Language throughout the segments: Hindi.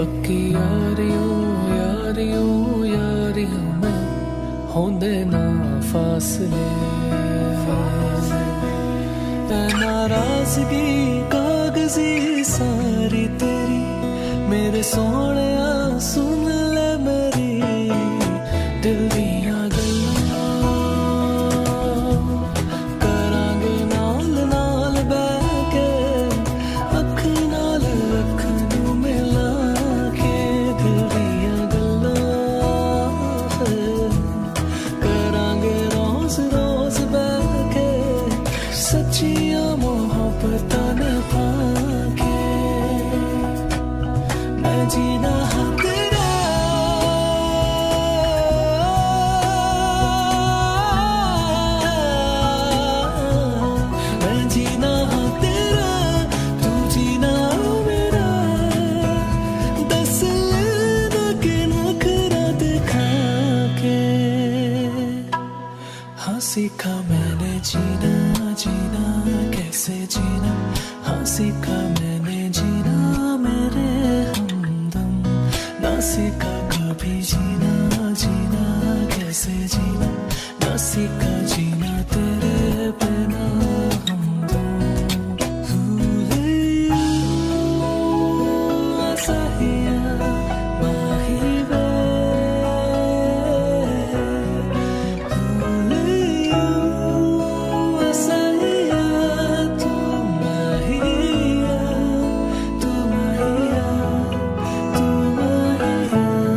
पक्की यारियों यारियों में होंदे ना फासले। नाराजगी कागजी सारी तेरी मेरे सोने सुन ले मेरी दिल दियां गल्लां करांगे नाल नाल बैठ के अख नाल अख नू मिला के दिल दियां गल्लां करांगे रोज रोज बैठ के सच्चियां मोहब्बतां निभा के मैं जीना हाँ तेरा मैं जीना हाँ तेरा तू जीना मेरा दस लेना के नखरा दिखा के हाँ सीखा मैंने जीना जीना कैसे जीना हाँ सीखा मैंने जीना मेरे हमदम ना सीखा कभी जीना जीना कैसे जीना ना सीखा जीना तेरे बिना हमदम भूले सहिया माही वे भूले सहिया तू माहिया तू माहिया तू माहिया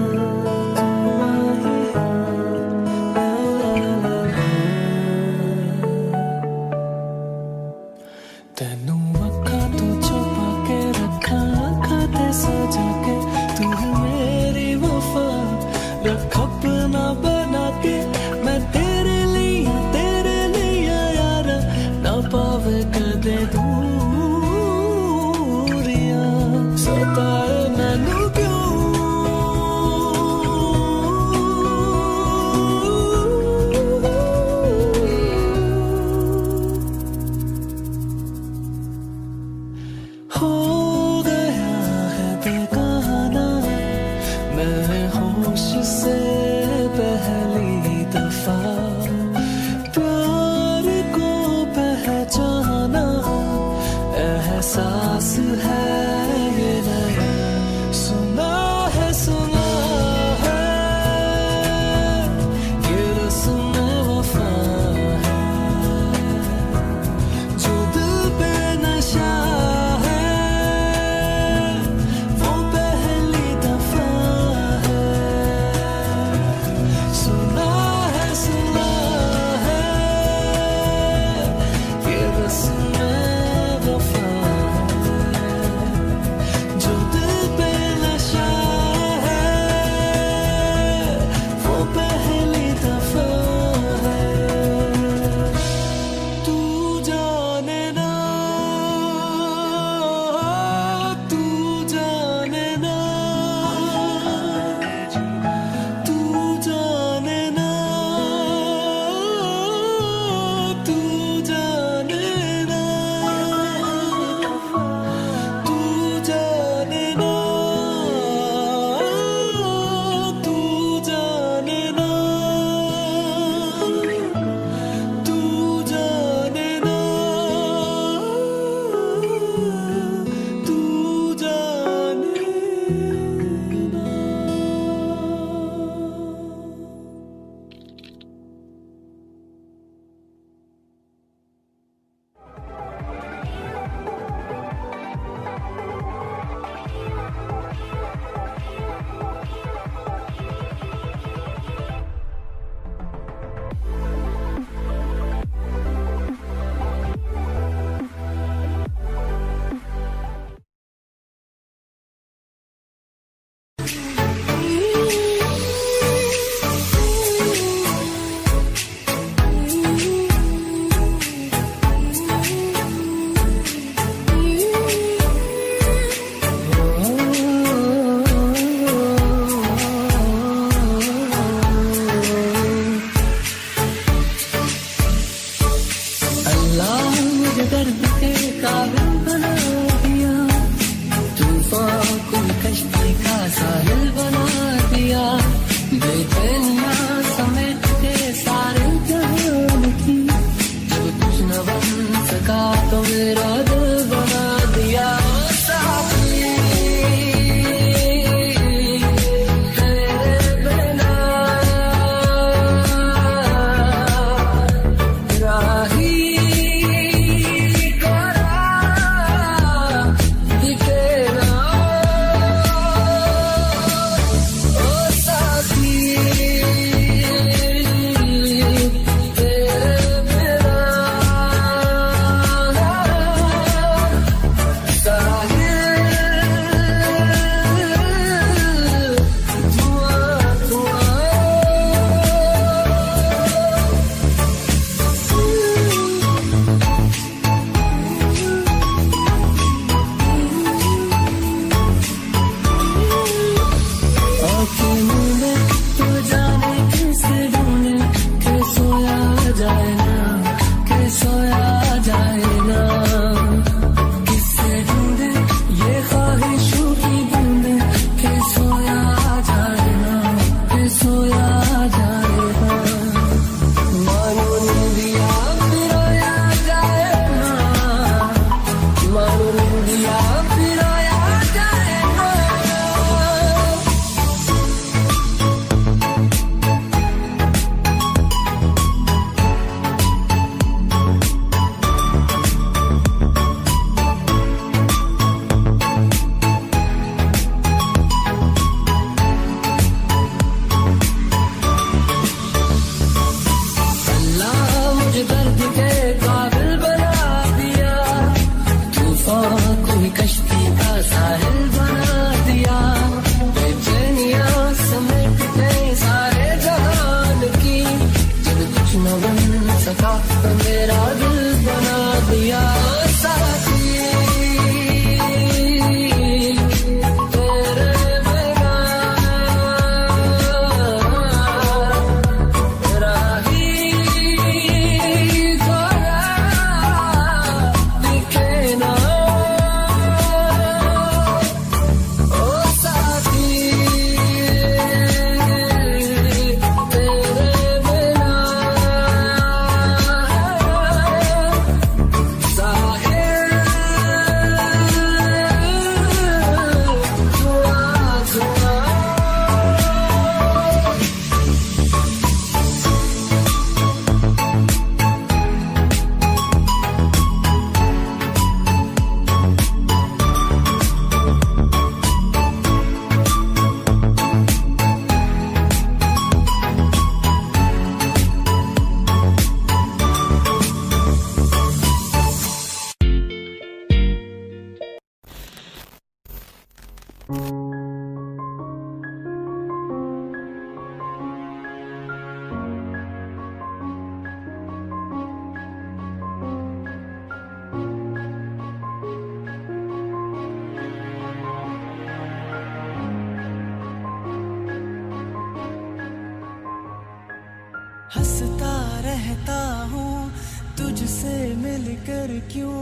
तुझसे मिलकर क्यों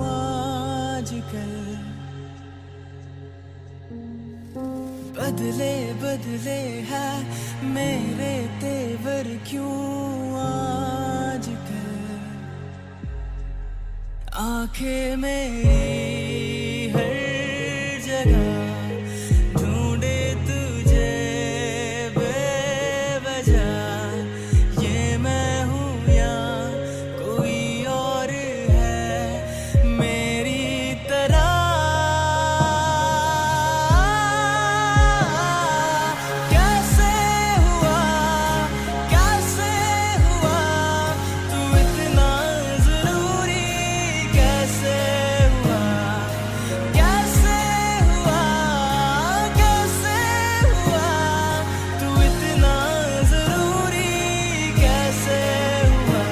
आजकल बदले बदले है मेरे तेवर क्यों आजकल आंखें मेरी हर जगह ढूंढे तुझे बेवजह ये मैं हूँ या कोई और है मेरी तरह कैसे हुआ तू इतना जरूरी कैसे हुआ तू इतना जरूरी कैसे हुआ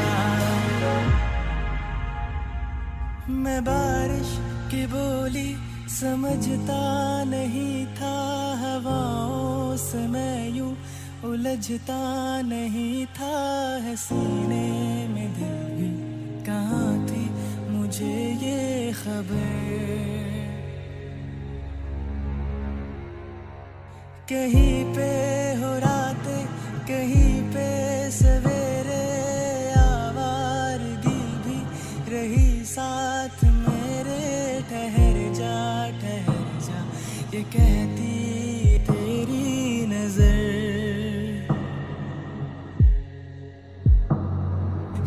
मैं बारिश की बोली समझता नहीं था हवाओं से मैं यूं उलझता नहीं था है सीने में दिल भी कहाँ थी मुझे ये खबर कहीं पे हो रातें कहीं पे सवेरे आवारगी भी रही साथ मेरे ठहर जा ये कहती तेरी नजर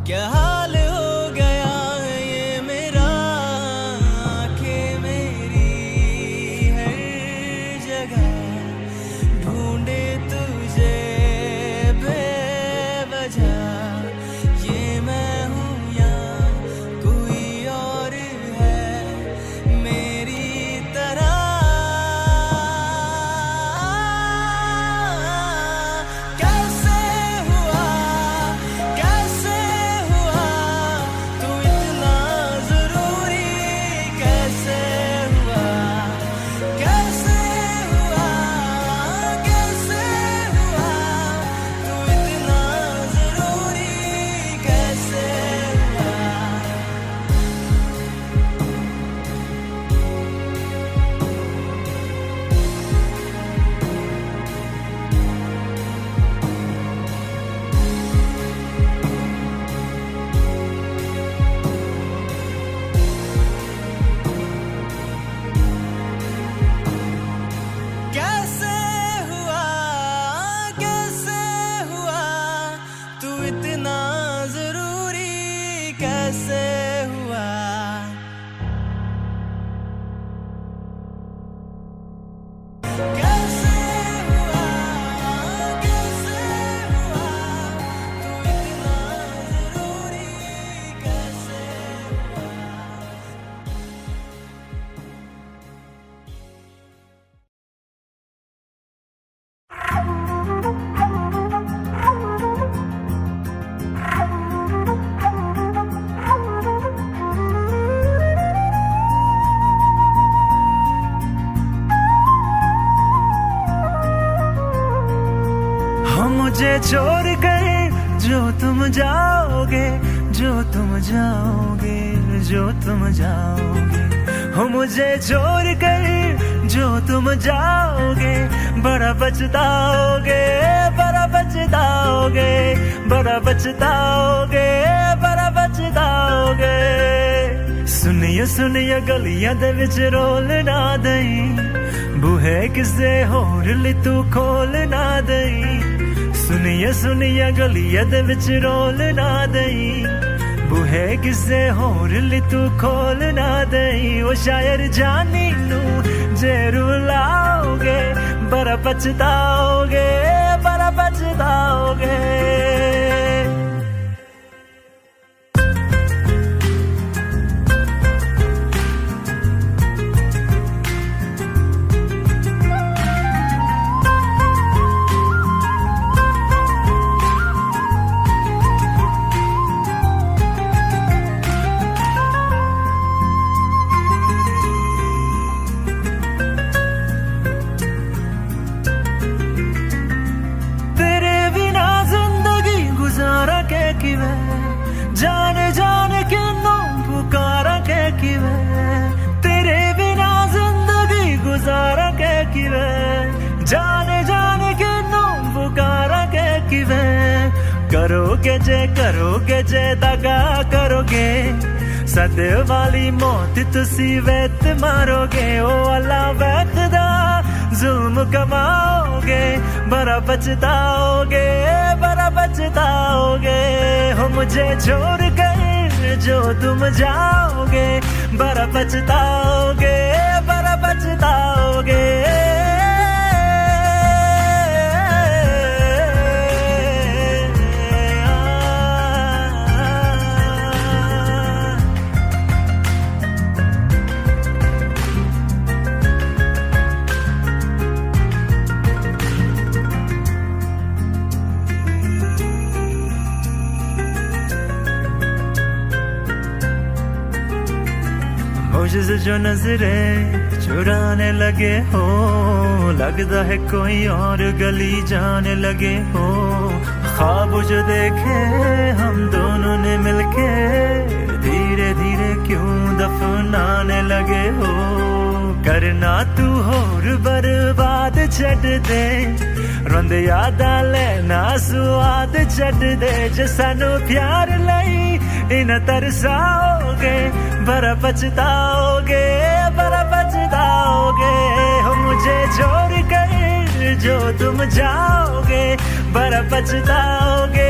क्या हाल हो गया ये मेरा आंखें मेरी हर जगह ढूंढे तुझे बेवजह ये मैं हूँ या कोई और है मेरी तरह कैसे हुआ तू इतना जरूरी कैसे हुआ तू इतना जरूरी कैसे हुआ कैसे हुआ तू इतना जरूरी कैसे हुआ कैसे हुआ तू इतना जरूरी कैसे हुआ हम मुझे छोड़ कर जो तुम जाओगे जो तुम जाओगे जो तुम जाओगे हो मुझे छोड़ कर जो तुम जाओगे बड़ा पछताओगे बड़ा पछताओगे बड़ा पछताओगे बड़ा पछताओगे सुनिए गलियां दे विच रोल ना दई बूहे किसे होर ली तू खोल ना दई सुनिए गलियां दे विच रोल ना दई बूहे किसे होर ली तू खोल ना दई ओ शायर जानी नू जे रुलाओगे बड़ा पछताओगे बड़ा पछताओगे तेरे बिना जिंदगी जाने जाने के तुम पुकारा के किवें करोगे जे दगा करोगे सदे वाली मौत तुसी वैत मारोगे ओ अल्लाह वैतदा जुल्म कमाओगे बड़ा पछताओगे हो मुझे छोड़ कर जो तुम जाओगे बड़ा पछताओगे मुझसे जो नजरे चुराने लगे हो लगता है कोई और गली जाने लगे हो ख्वाब जो देखे हम दोनों ने मिलके धीरे धीरे क्यों दफनाने लगे हो करना तू होर बर्बाद छड़ दे रोंद यादा लेना स्वाद छड़ दे जे सानू प्यार लई इन तरसाओगे बड़ा पछताओगे हो मुझे छोड़ कर जो तुम जाओगे बड़ा पछताओगे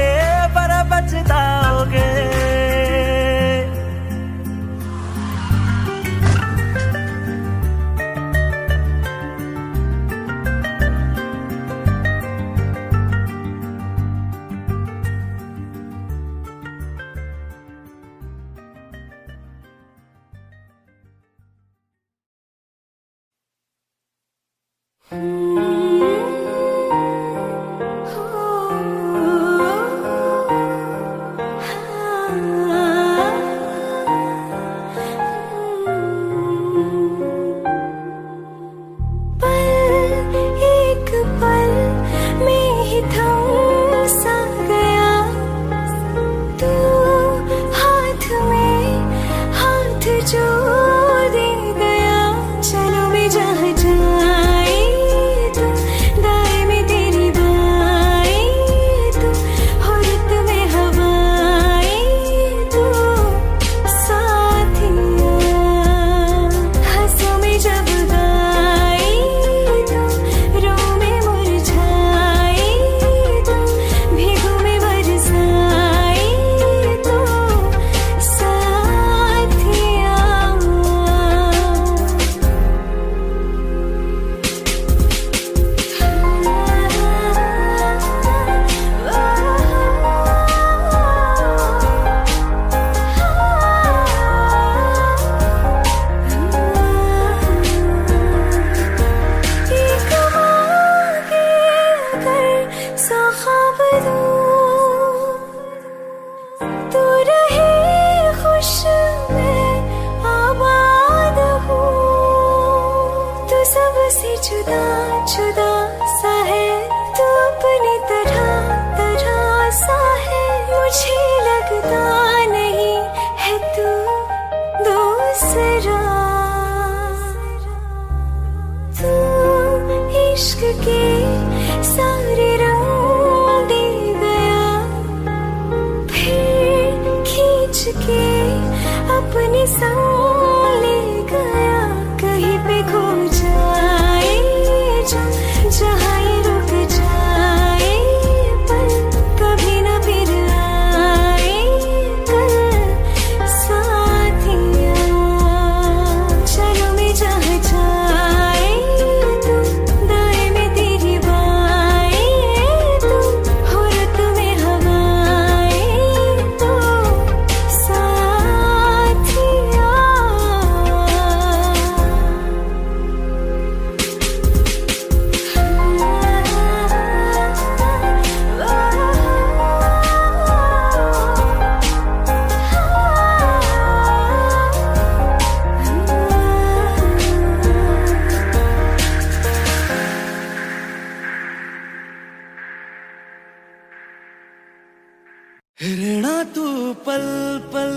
रहना तू पल पल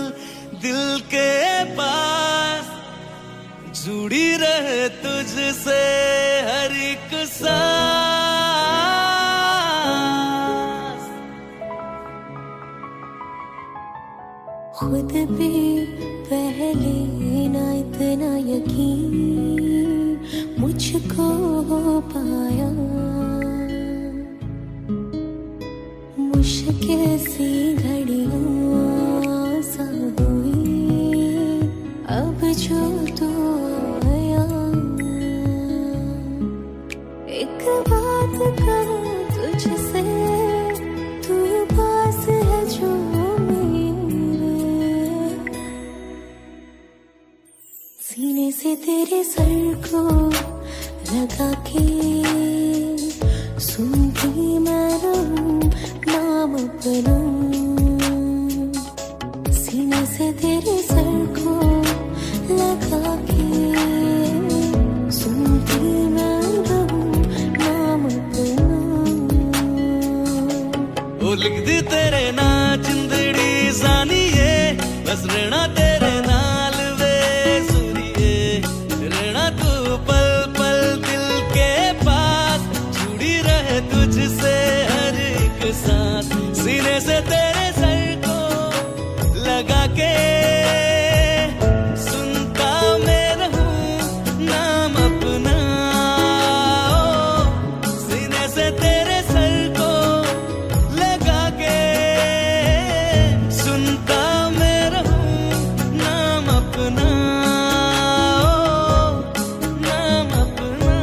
दिल के पास जुड़ी रहे तुझसे हर एक सांस खुद पे पहले ना इतना यकीन मुझको हो पाया। मुश्किल सी घड़ियां सा हुई अब जो तू आया। एक बात कहूँ तुझसे, तू पास है जो मेरे, सीने से तेरे सर को लगा के सुनती मैं रहूं नाम अपना। सीने से तेरे सर को लगा के सुनती मैं रहूं नाम अपना। ओ लिख दी तेरे ना जिंदड़ी जानिए, बस रहना तेरे नाल वे सुनिए। रहना तू पल पल दिल के पास, जुड़ी रहे तुझसे हर एक सांस। सीने से तेरे सर को लगा के सुनता मैं रहूं नाम अपना। सीने से तेरे सर को लगा के सुनता मैं रहूं नाम अपना, नाम अपना।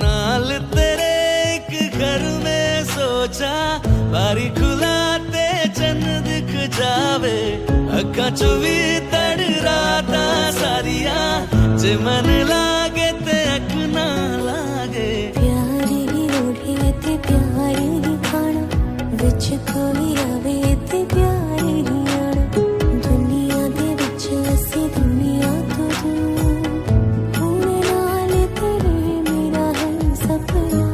नाल तेरे एक घर में सोचा, बारी खुलाते चन्न दिख जावे। अखा चो भी तड़ राता सारिया, जे मन लागे ते अख ना लागे। प्यार ही ओढ़े ते प्यार ही खाना, विच कोई आवे ते प्यार ही आना। दुनिया दे विच असी दुनिया तो दूर, हुणे नाल तेरे मेरा है सपना।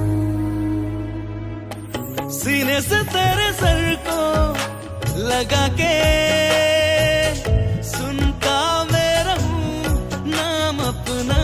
सीने से तेरे सर को लगा के सुनता मैं रहूं नाम अपना।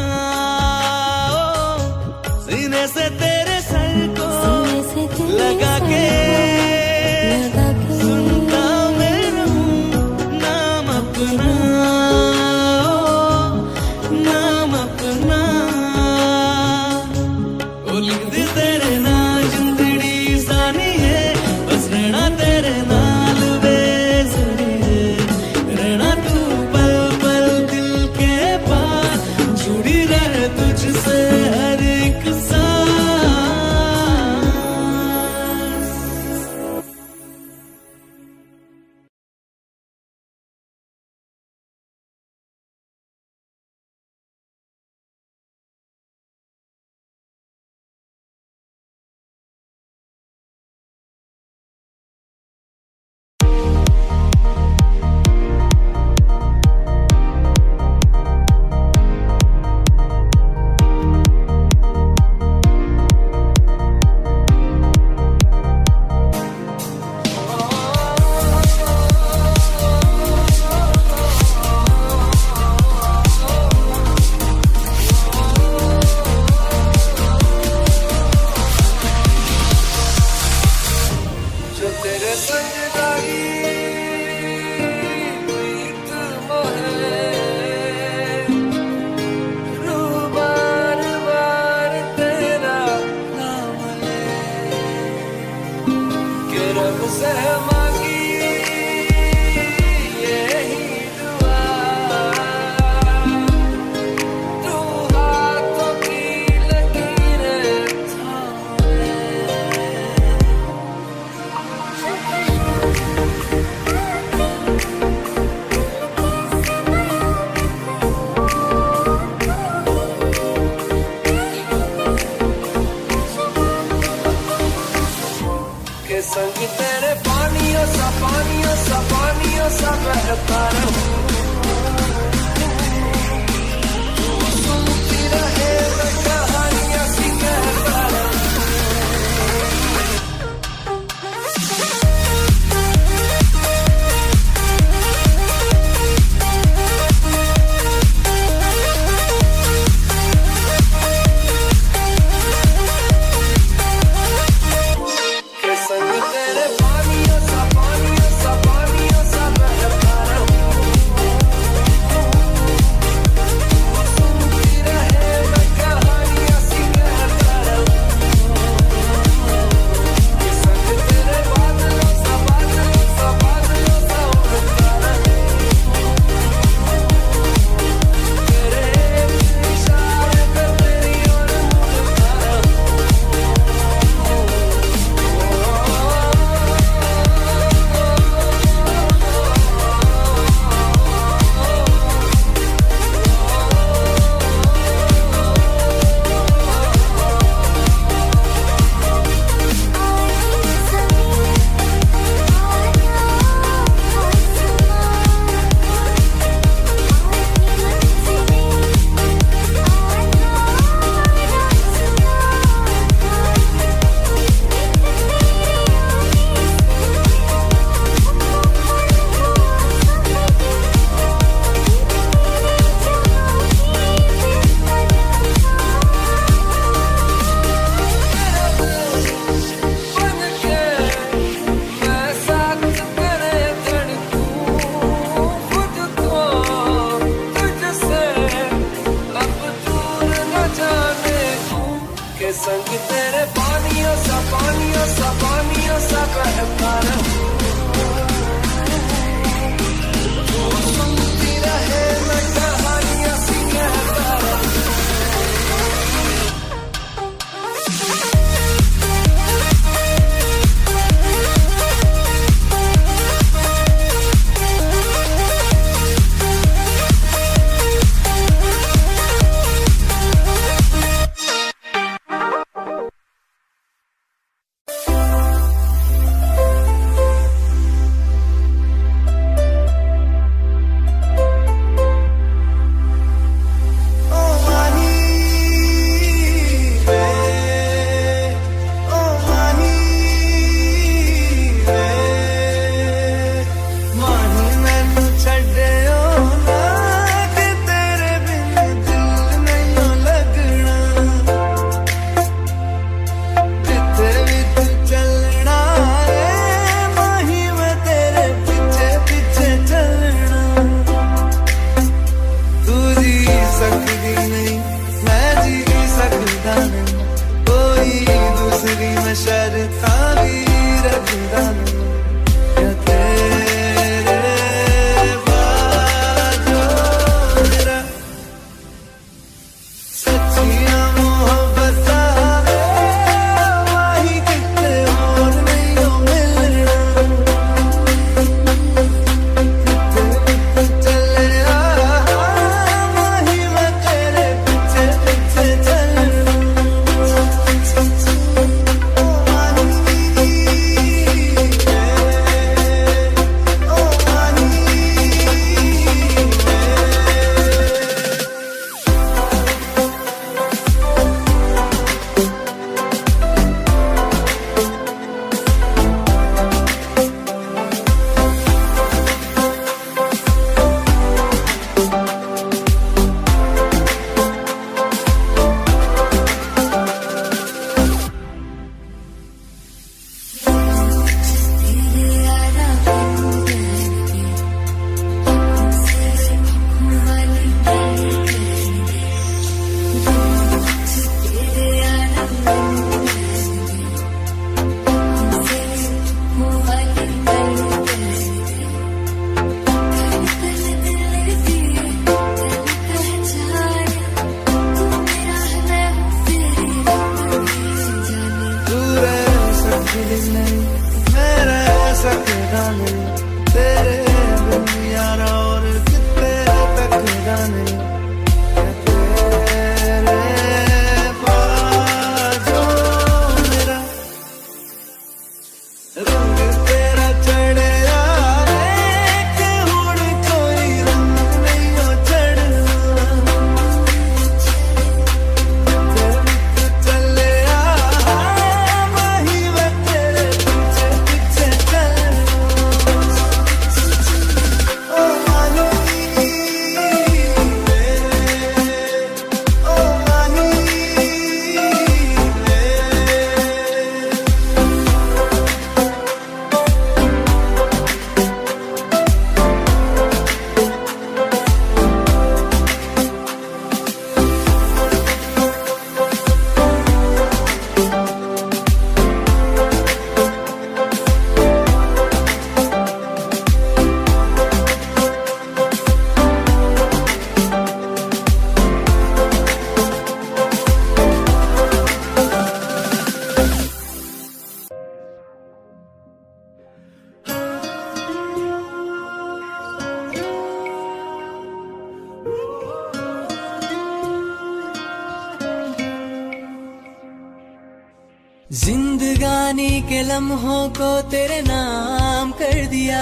जिंदगानी के लम्हों को तेरे नाम कर दिया,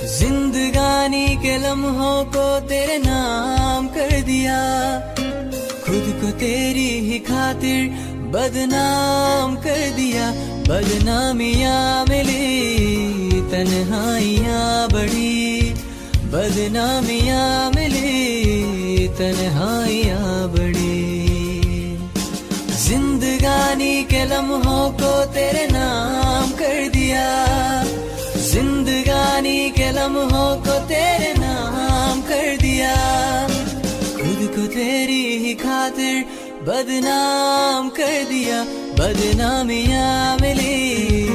जिंदगानी के लम्हों को तेरे नाम कर दिया। खुद को तेरी ही खातिर बदनाम कर दिया। बदनामियाँ मिली तन्हाइयाँ बढ़ी, बदनामियाँ मिली तन्हाइयाँ बढ़ी। जिंदगानी के लम्हों को तेरे नाम कर दिया, जिंदगानी के लम्हों को तेरे नाम कर दिया। खुद को तेरी ही खातिर बदनाम कर दिया। बदनामियाँ मिली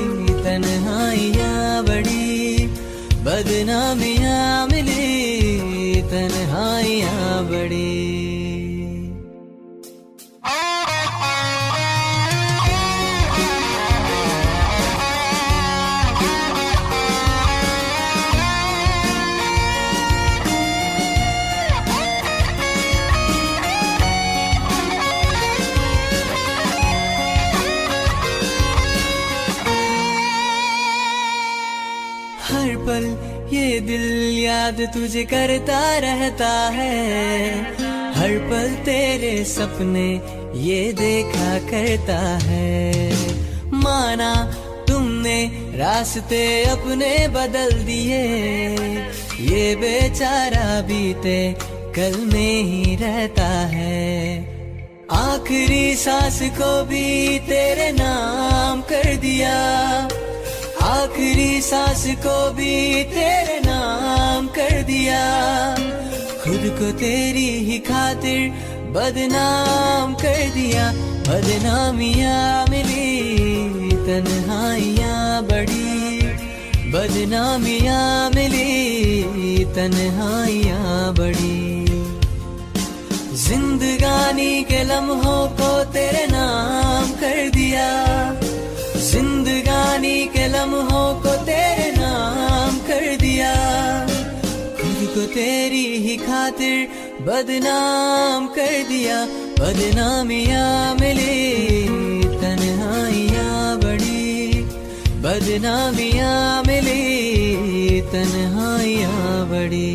तन्हाइयाँ बढ़ी, बदनामियाँ मिली तन्हाइयाँ बढ़ी। हर पल ये दिल याद तुझे करता रहता है, हर पल तेरे सपने ये देखा करता है। माना तुमने रास्ते अपने बदल दिए, ये बेचारा बीते कल में ही रहता है। आखिरी सांस को भी तेरे नाम कर दिया, आखिरी सांस को भी तेरे नाम कर दिया। खुद को तेरी ही खातिर बदनाम कर दिया। बदनामियाँ मिली तन्हाइयाँ बढ़ी, बदनामियाँ मिली तन्हाइयाँ बढ़ी। जिंदगानी के लम्हों को तेरे नाम कर दिया, जिंदगानी के लम्हों को तेरे नाम कर दिया। खुद को तेरी ही खातिर बदनाम कर दिया। बदनामियाँ मिली तन्हाइयाँ बढ़ी, बदनामियाँ मिली तन्हाइयाँ बढ़ी।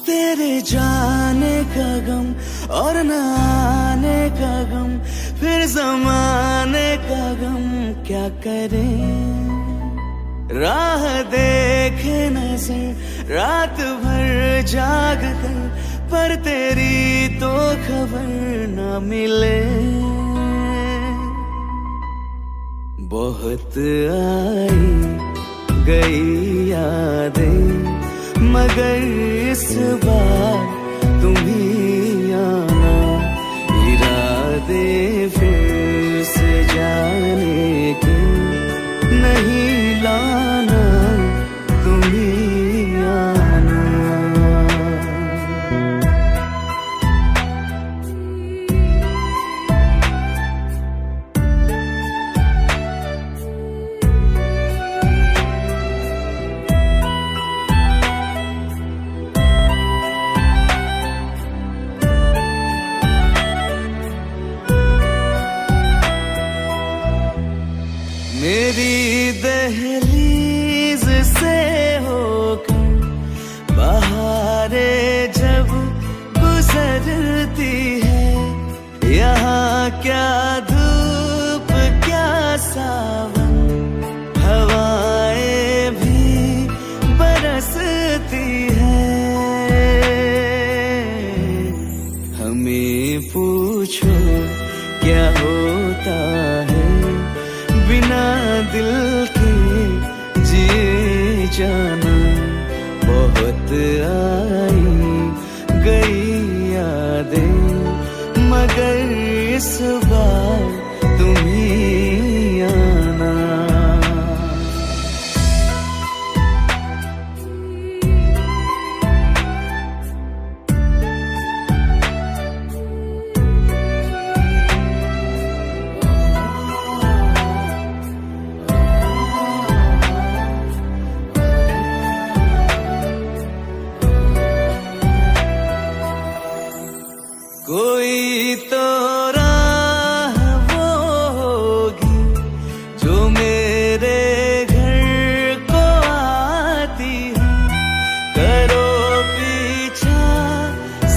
तेरे जाने का गम और न आने का गम, फिर ज़माने का गम क्या करें। राह देखे नजर रात भर जाग कर, पर तेरी तो खबर न मिले। बहुत आई गई यादें, मगर इस बार तुम ही आना। इरादे फिर से जाने के नहीं लाना, तुम ही आना। मेरी दहलीज से होकर बहारें जब गुजरती है, यहाँ क्या धूप क्या सावन, हवाएं भी बरसती है। हमें पूछो क्या होता है बिना दिल के जिए जाना। बहुत आई गई यादें, मगर इस बार तुम ही आना। तो राह वो होगी जो मेरे घर को आती है। करो पीछा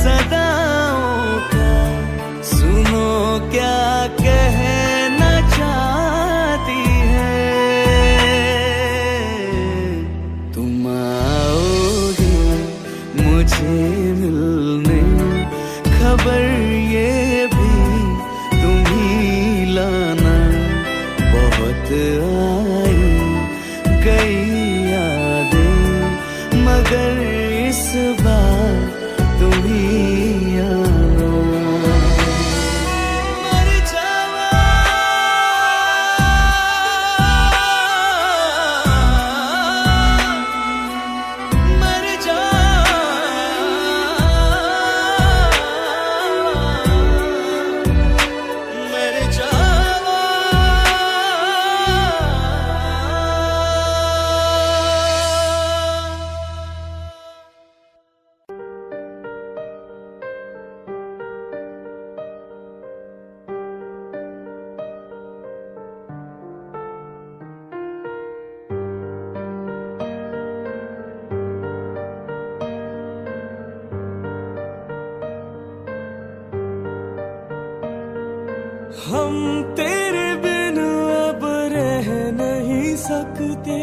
सदाओं का, सुनो क्या कहना चाहती है। तुम आओगे मुझे मिलने, खबर ये भी तुम ही लाना। बहुत आई गई यादें, मगर इस बार तुम ही आना। मर जावा, मर जावा, मर जावा। हम तेरे बिन अब रह नहीं सकते,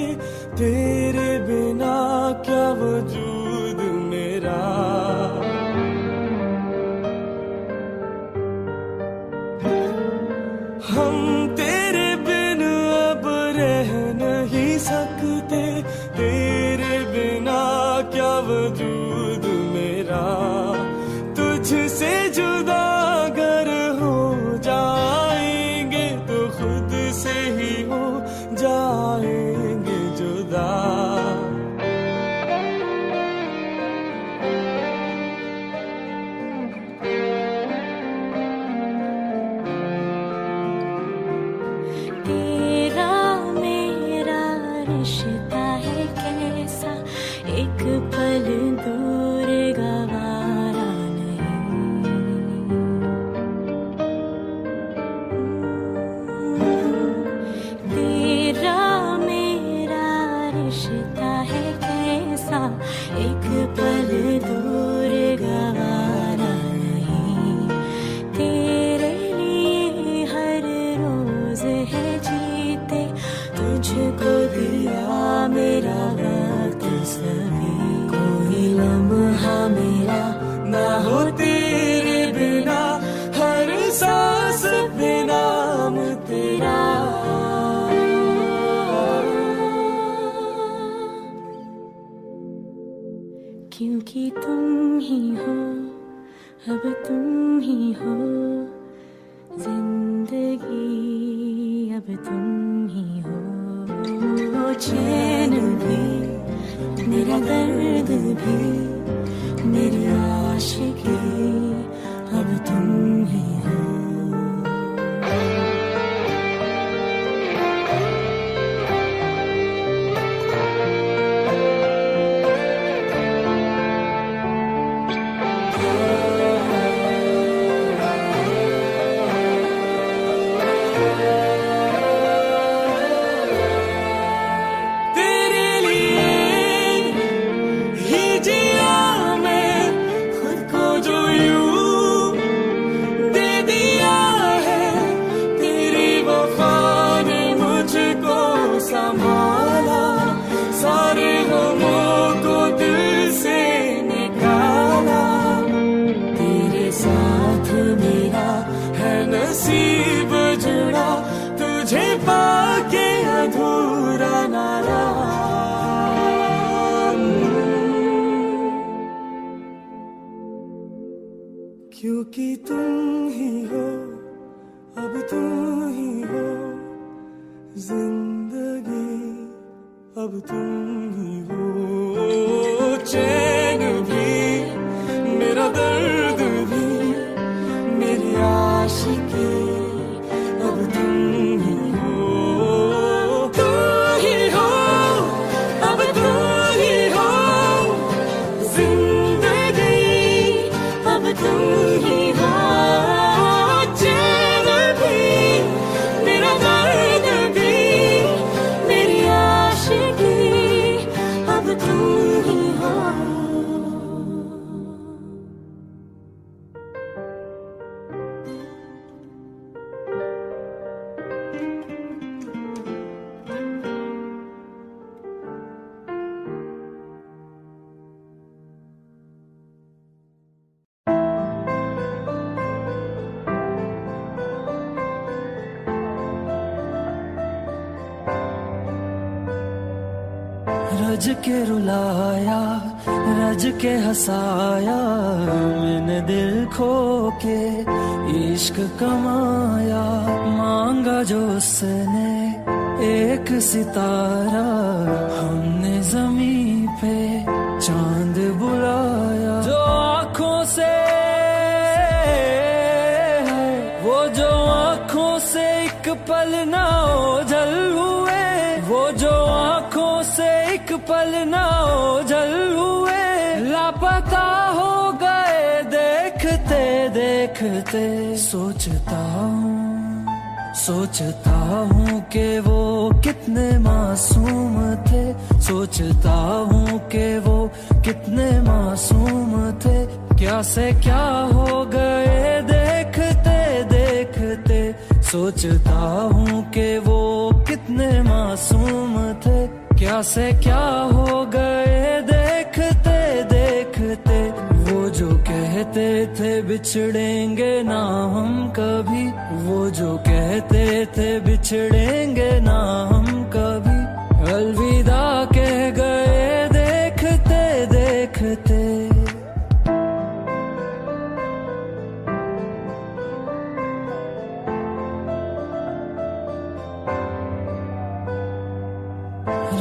तेरे बिना क्या वजूद मेरा। हम तेरे बिन अब रह नहीं सकते, तेरे बिना क्या वजूद मेरा। तुझसे जुदा अगर हो जाएंगे तो खुद से ही हो जाएंगे जुदा। तेरा मेरा रिश्ता है कैसा, एक पल दूर गवारा नहीं। तेरा मेरा रिश्ता है कैसा, एक पल दूर गवारा नहीं। तेरे लिए हर रोज है जीते, तुझको दिया मेरा वक्त सभी। कोई लम्हा मेरा ना हो तेरे बिना, हर सांस पे नाम तेरा। क्योंकि तुम ही हो, अब तुम ही हो जिंदगी, अब तुम ही हो। चैन भी, मेरा दर्द भी, मेरी आशिकी, अब तुम ही हो। संभाला, सारे गमों को दिल से निकाला। तेरे साथ मेरा है नसीब जुड़ा, तुझे पाके अधूरा ना रहा। क्योंकि तुम ही हो, अब तुम ही हो जिंदगी, अब तुम ही हो। चैन भी, मेरा दर्द भी, मेरी आशिकी, अब तुम ही हो। तुम ही हो, अब तुम ही हो जिंदगी, अब तुम ही हो। रज के रुलाया रज के हंसाया मैंने दिल खो के इश्क कमाया मांगा जो उसने एक सितारा हमने जमीन पे चांद बुलाया जो आँखों से वो जो आँखों से एक पल ना ओझल हुए वो जो आँखों से एक पल ना ओझल हुए लापता हो गए देखते देखते सोचता हूँ कि वो कितने मासूम थे सोचता हूँ कि वो कितने मासूम थे क्या से क्या हो गए देखते देखते सोचता हूँ कि वो कितने मासूम थे क्या से क्या हो गए देखते देखते वो जो कहते थे बिछड़ेंगे ना हम कभी वो जो कहते थे बिछड़ेंगे ना हम कभी अलविदा कह गए देखते देखते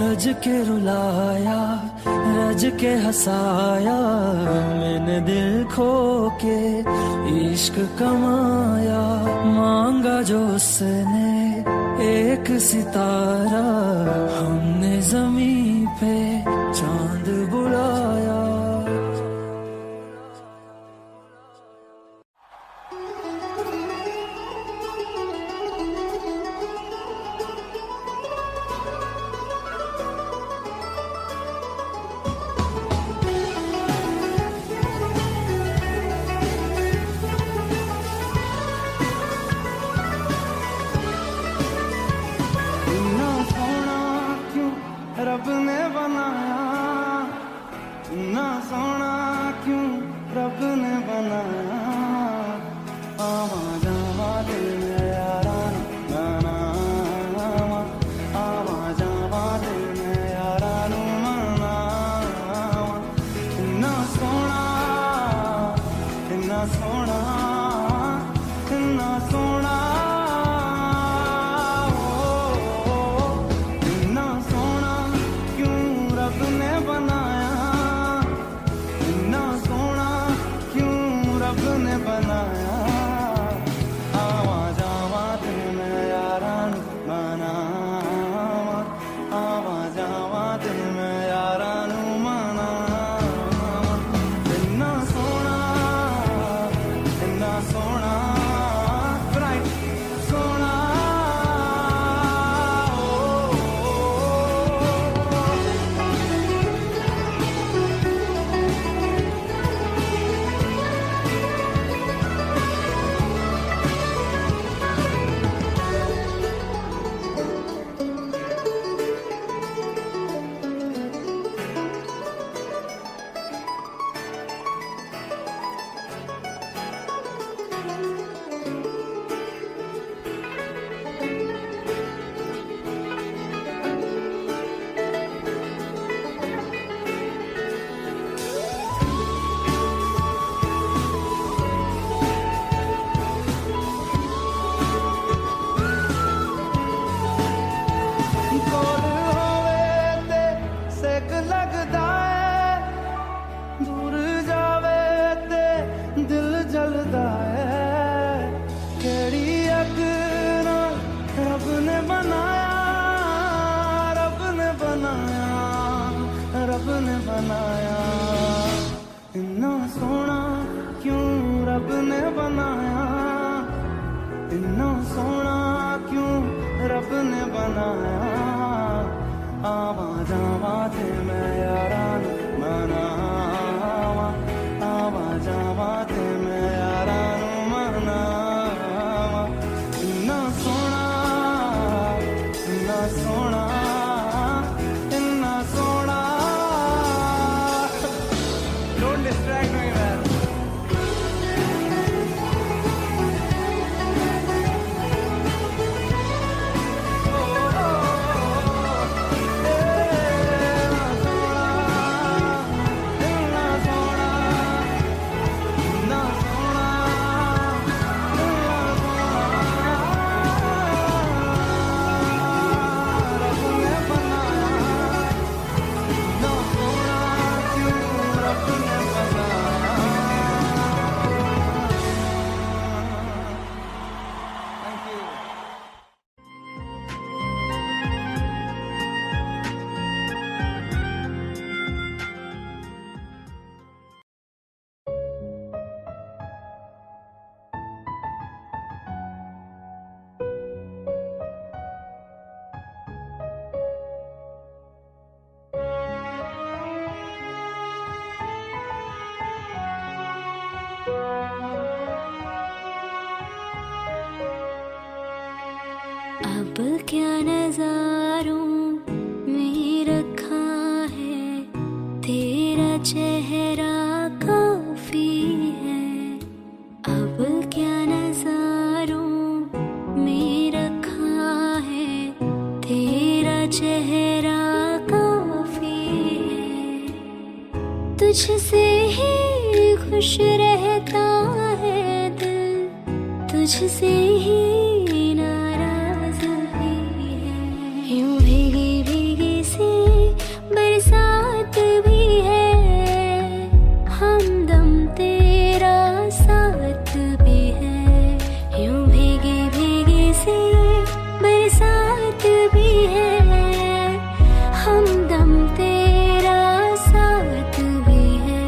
रज के रुलाया रज के हंसाया मैंने दिल खो के इश्क कमाया मांगा जो उसने एक सितारा हमने जमीन पे चांद बुलाया रब ने बनाया इतना सोना क्यों रब ने बनाया आवा जावा दिल में यारा गाना आवा जावा दिल में यारा नू मना इतना सोना इतना सोना इतना सोना बनाया आवा जावा दिल में यारा मना आवा जावा दिल में यारा नू मना इतना सोना सोना रब ने बनाया इतना सोना क्यों रब ने बनाया इतना सोना क्यों रब ने बनाया आवा जावा थे मैं यारा मना आवा जावा थे मैं यारा मना इतना सोना इतना सोना distract me, man. Oh, oh, oh, oh. अब क्या नजारों में रखा है, तेरा चेहरा काफी है। अब क्या नजारों में रखा है, तेरा चेहरा काफी है। तुझसे ही खुश रहता है दिल, तुझसे ही नाराज भी है। यूं भीगी भीगी सी बरसात भी है, हमदम तेरा साथ भी है। यूं भीगी भीगी सी बरसात भी है, हमदम तेरा साथ भी है।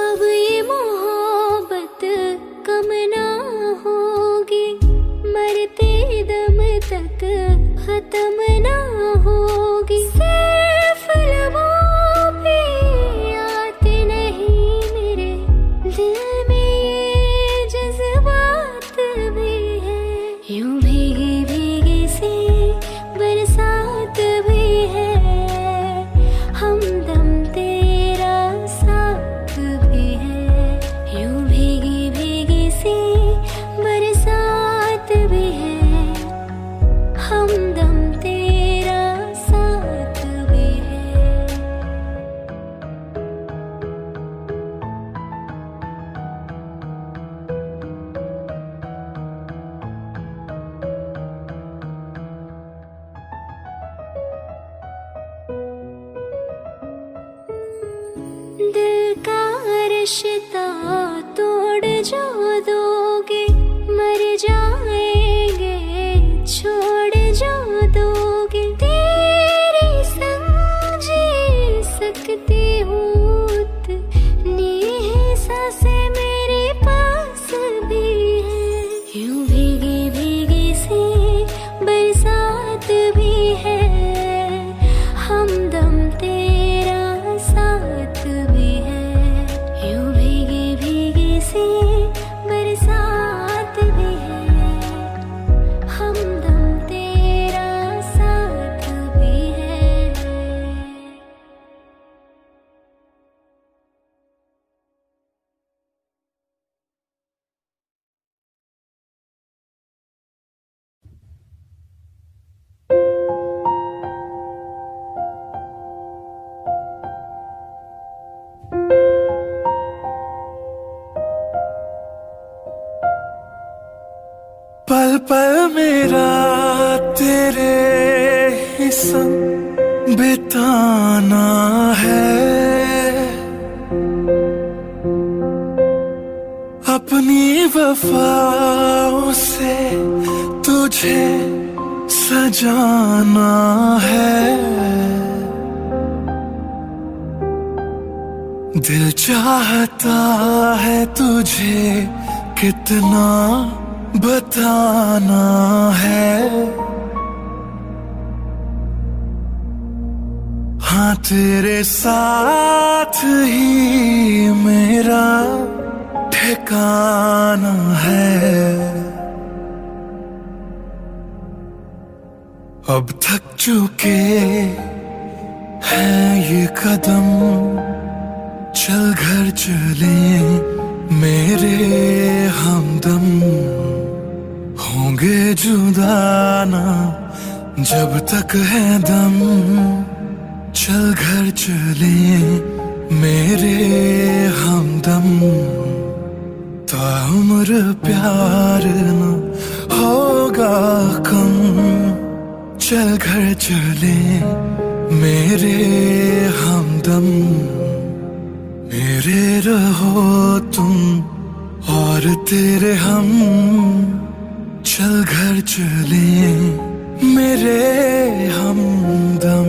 अब ये मोहब्बत कम ना होगी, मरते दम तक खत्म ना होगी। सिर्फ लबों पे आते नहीं मेरे, दिल में ये जज्बात भी है। यूं भीगी भीगी सी बरसात भी है, हमदम तेरा साथ भी है। यूं भीगी भीगी सी बरसात भी है, हमदम तेरा साथ भी है। दिल का रिश्ता तोड़ जो दोगे, मर जाएंगे छोड़ जो दोगे। तेरे संग जी सकती हूँ, इतनी ही सांसें मेरे पास भी है। यूं भीगी भीगी सी बरसात भी है, हमदम तेरा साथ भी है। यूं भीगी भीगी सी बरसात भी है, हमदम तेरा साथ भी है। पल पल मेरा तेरे ही संग बिताना है, अपनी वफाओं से तुझे सजाना है। दिल चाहता है तुझे कितना बताना है। हाँ तेरे साथ ही मेरा ठिकाना है। अब थक चुके हैं ये कदम, चल घर चले मेरे हमदम। होंगे जुदा ना जब तक है दम, चल घर चले मेरे हमदम। ताउम्र प्यार न होगा कम, चल घर चले मेरे हमदम। मेरे रहो तुम और तेरे हम, चल घर चले मेरे हमदम।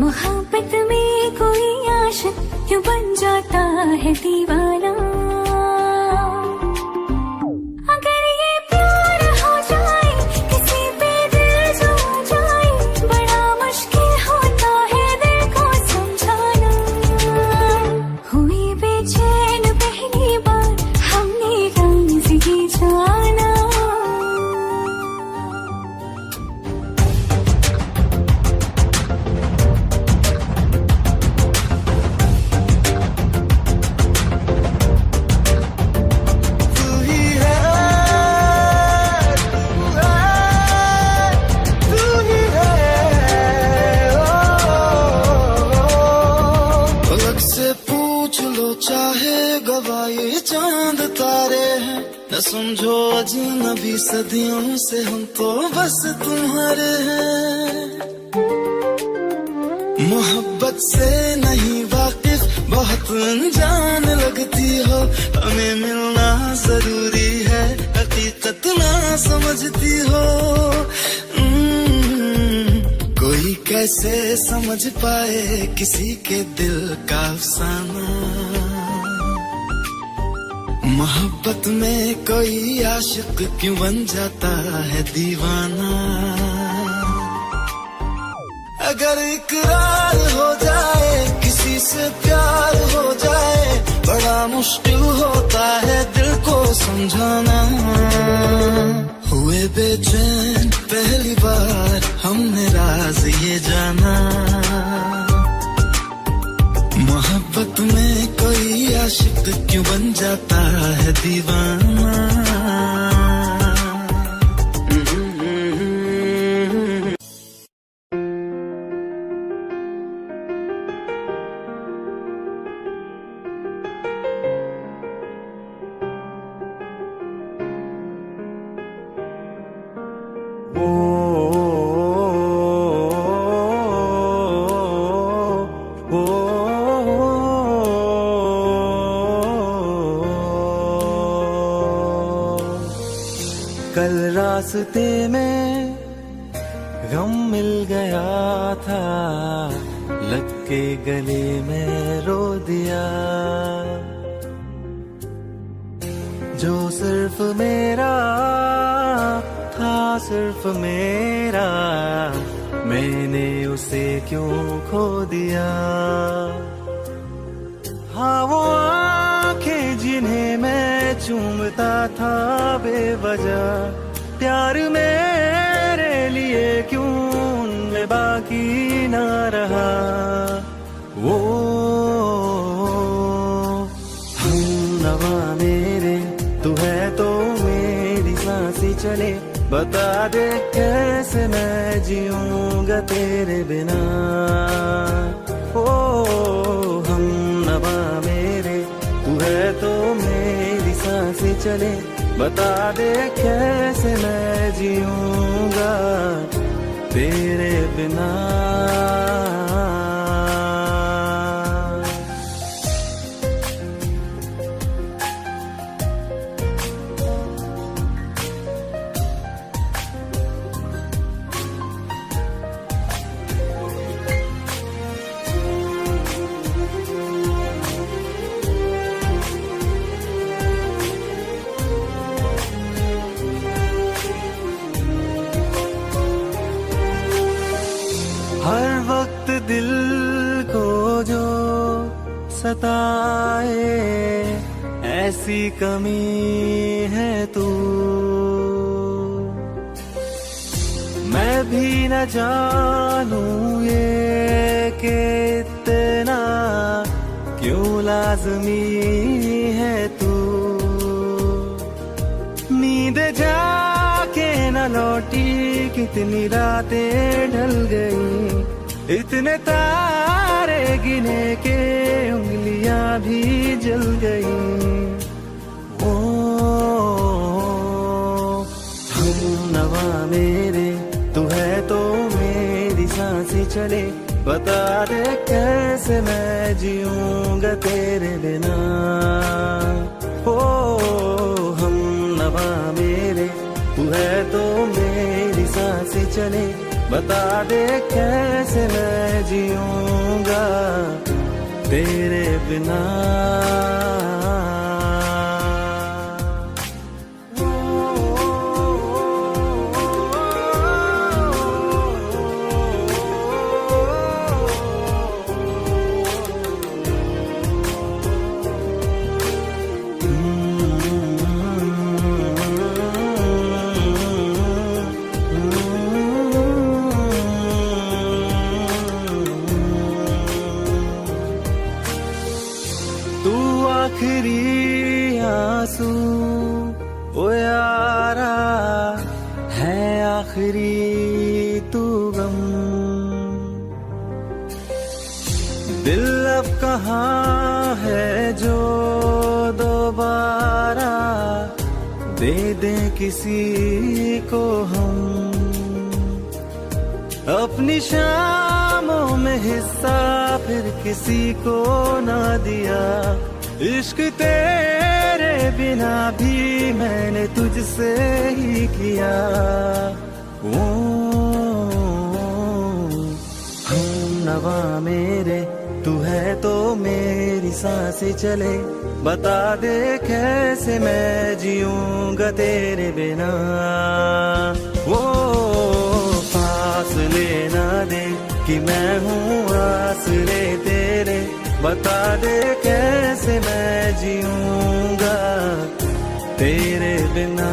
मोहब्बत में कोई आशिक क्यों बन जाता है दीवाना। अगर ये प्यार हो जाए किसी पे दिल जो जाए, बड़ा मुश्किल होता है दिल को समझाना। हुई बेचैन पहली बार हमने राज़ ये जाना। चाहे गवाए चांद तारे हैं, न समझो अजनबी सदियों से हम तो बस तुम्हारे हैं। मोहब्बत से नहीं वाकिफ बहुत अनजान लगती हो, हमें मिलना जरूरी है हकीकत ना समझती हो। कोई कैसे समझ पाए किसी के दिल का अफसाना। मोहब्बत में कोई आशिक क्यों बन जाता है दीवाना। अगर इकरार हो जाए किसी से प्यार हो जाए, बड़ा मुश्किल होता है दिल को समझाना। हुए बेचैन पहली बार हमने राज ये जाना। मोहब्बत में कोई आशिक क्यों बन जाता है दीवाना। कल रास्ते में गम मिल गया था, लग के गले में रो दिया। जो सिर्फ मेरा था सिर्फ मेरा, मैंने उसे क्यों खो दिया। हाँ वो आंखें जिन्हें मैं चूमता था बेवजह, प्यार मेरे लिए क्यों उनमें बाकी ना रहा। वो हमनवा मेरे तू है तो मेरी सांसें चले, बता दे कैसे मैं जीऊंगा तेरे बिना। ओ हमनवा मेरे तू है तो मेरी सांसें चले, बता दे कैसे मैं जीऊंगा तेरे बिना। हर वक्त दिल को जो सताए, ऐसी कमी है तू। मैं भी न जानूं ये कि इतना क्यों लाज़मी है तू। नींद जाके न लौटी कितनी रातें ढल गई, इतने तारे गिने के उंगलियां भी जल गई। ओ हमनवा मेरे तू है तो मेरी सांसें चले, बता दे कैसे मैं जीऊंगा तेरे बिना। ओ हमनवा मेरे तू है तो मेरी सांसें चले, बता दे कैसे मैं जीऊंगा तेरे बिना। आखिरी आंसू ओ यारा है, आखिरी तू गम। दिल अब कहाँ है जो दोबारा दे दे किसी को हम। अपनी शामों में हिस्सा फिर किसी को ना दिया। इश्क तेरे बिना भी मैंने तुझसे ही किया। ओ हम नवा मेरे तू है तो मेरी सांसें चले। बता दे कैसे मैं जीऊंगा तेरे बिना। ओ फासले ना दे कि मैं हूँ आसरे तेरे। बता दे कैसे मैं जीऊंगा तेरे बिना।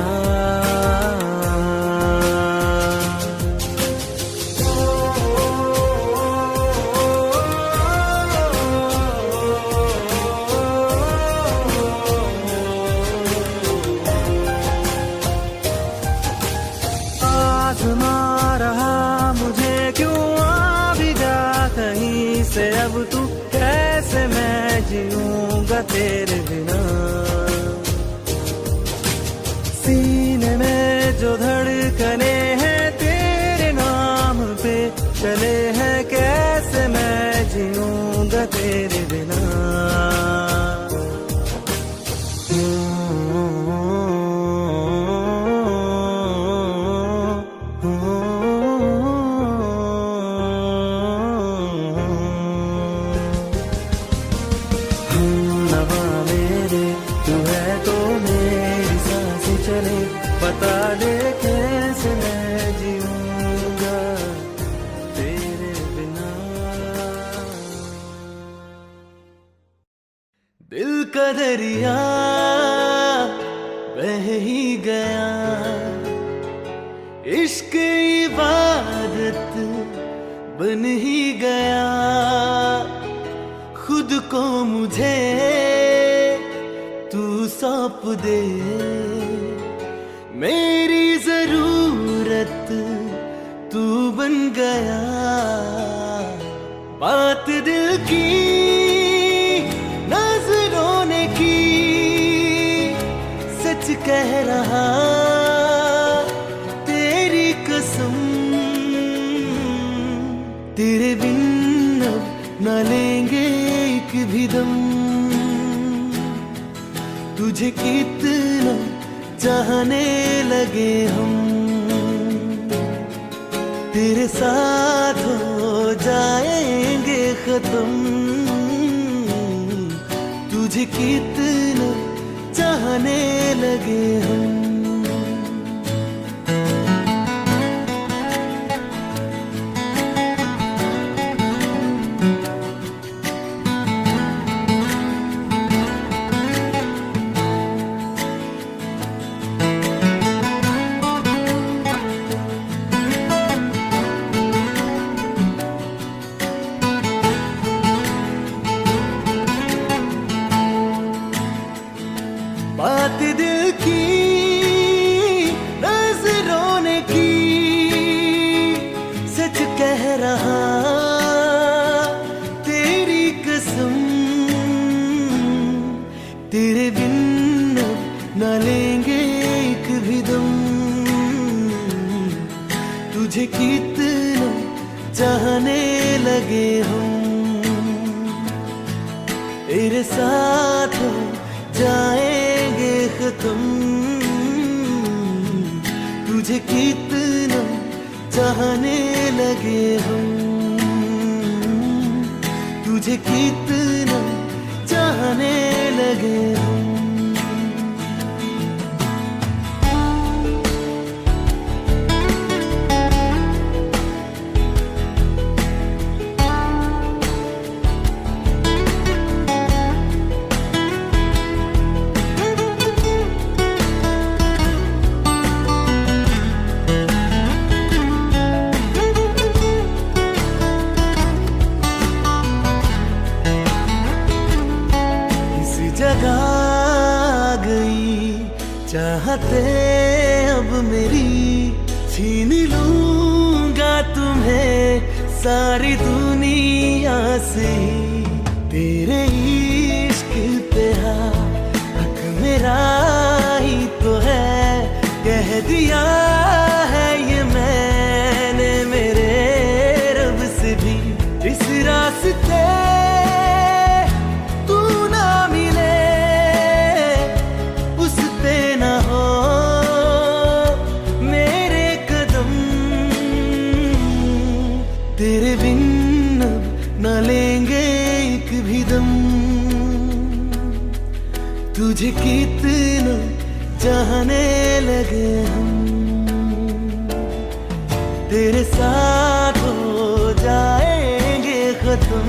आज़मा रहा मुझे क्यों आ भी जा कहीं से अब तू। कैसे मैं जीऊंगा तेरे बिना। सीने में जो धड़कने हैं तेरे नाम पे चले हैं। कैसे मैं जीऊंगा तेरे बिना। बता दे कैसे मैं जीऊंगा तेरे बिना। दिल का दरिया बह ही गया। इश्क इबादत बन ही गया। खुद को मुझे तू सौंप दे। मेरी जरूरत तू बन गया। बात दिल की नजरों ने की। सच कह रहा तेरी कसम। तेरे बिन अब न लेंगे एक भी दम। तुझे कितना चाहने लगे हम। तेरे साथ हो जाएंगे खत्म। तुझे कितना चाहने लगे हम। बात दिल की नजरों ने की। सच कह रहा तेरी कसम। तेरे बिन न लेंगे एक भी दम। तुझे कितना चाहने लगे हम। तेरे साथ जाएंगे खत्म। तुझे कितना चाहने लगे हम। तुझे कितना चाहने लगे हम। जगा गई चाहते अब मेरी, छीन लूंगा तुम्हें सारी दुनिया से। तेरे इश्क पे हक मेरा ही तो है, कह दिया है ये मैंने मेरे रब से भी। इस रास्ते तेरे बिन अब न लेंगे एक भी दम। तुझे कितना चाहने लगे हम, तेरे साथ हो जाएंगे खत्म।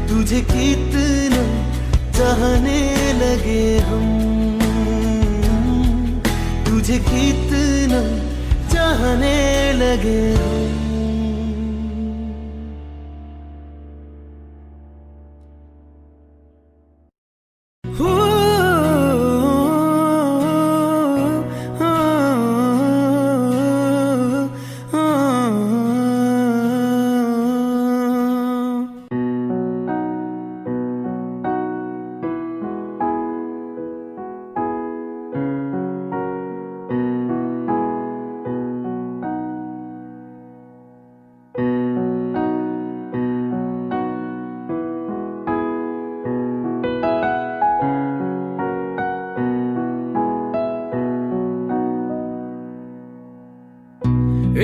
तुझे कितना चाहने लगे हम, तुझे कितना चाहने लगे हम।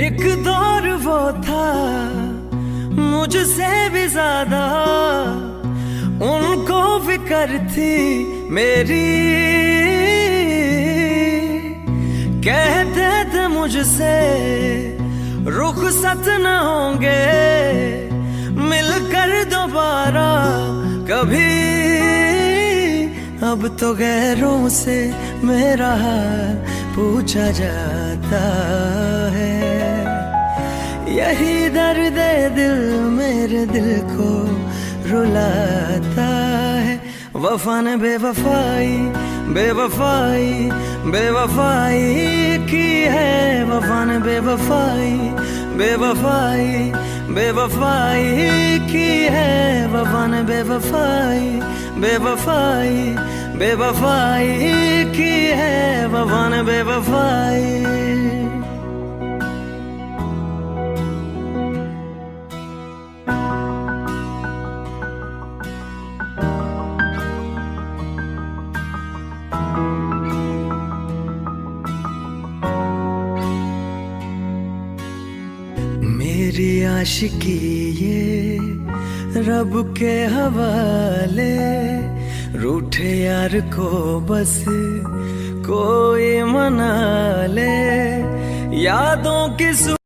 एक दौर वो था मुझसे भी ज्यादा, उनको फिक्र थी मेरी। कहते थे मुझसे रुखसत न होंगे मिलकर दोबारा कभी। अब तो गैरों से मेरा हाल पूछा जाता है, यही दर्द दिल मेरे दिल को रुलाता है। वफा ने बेवफाई बेवफाई बेवफाई की है, वफा ने बेवफाई बेवफाई बेवफाई की है, वफा ने बेवफाई बेवफाई बेवफाई की है, वफा ने बेवफाई। मेरी आशिकी ये रब के हवाले, रूठे यार को बस कोई मना ले, यादों की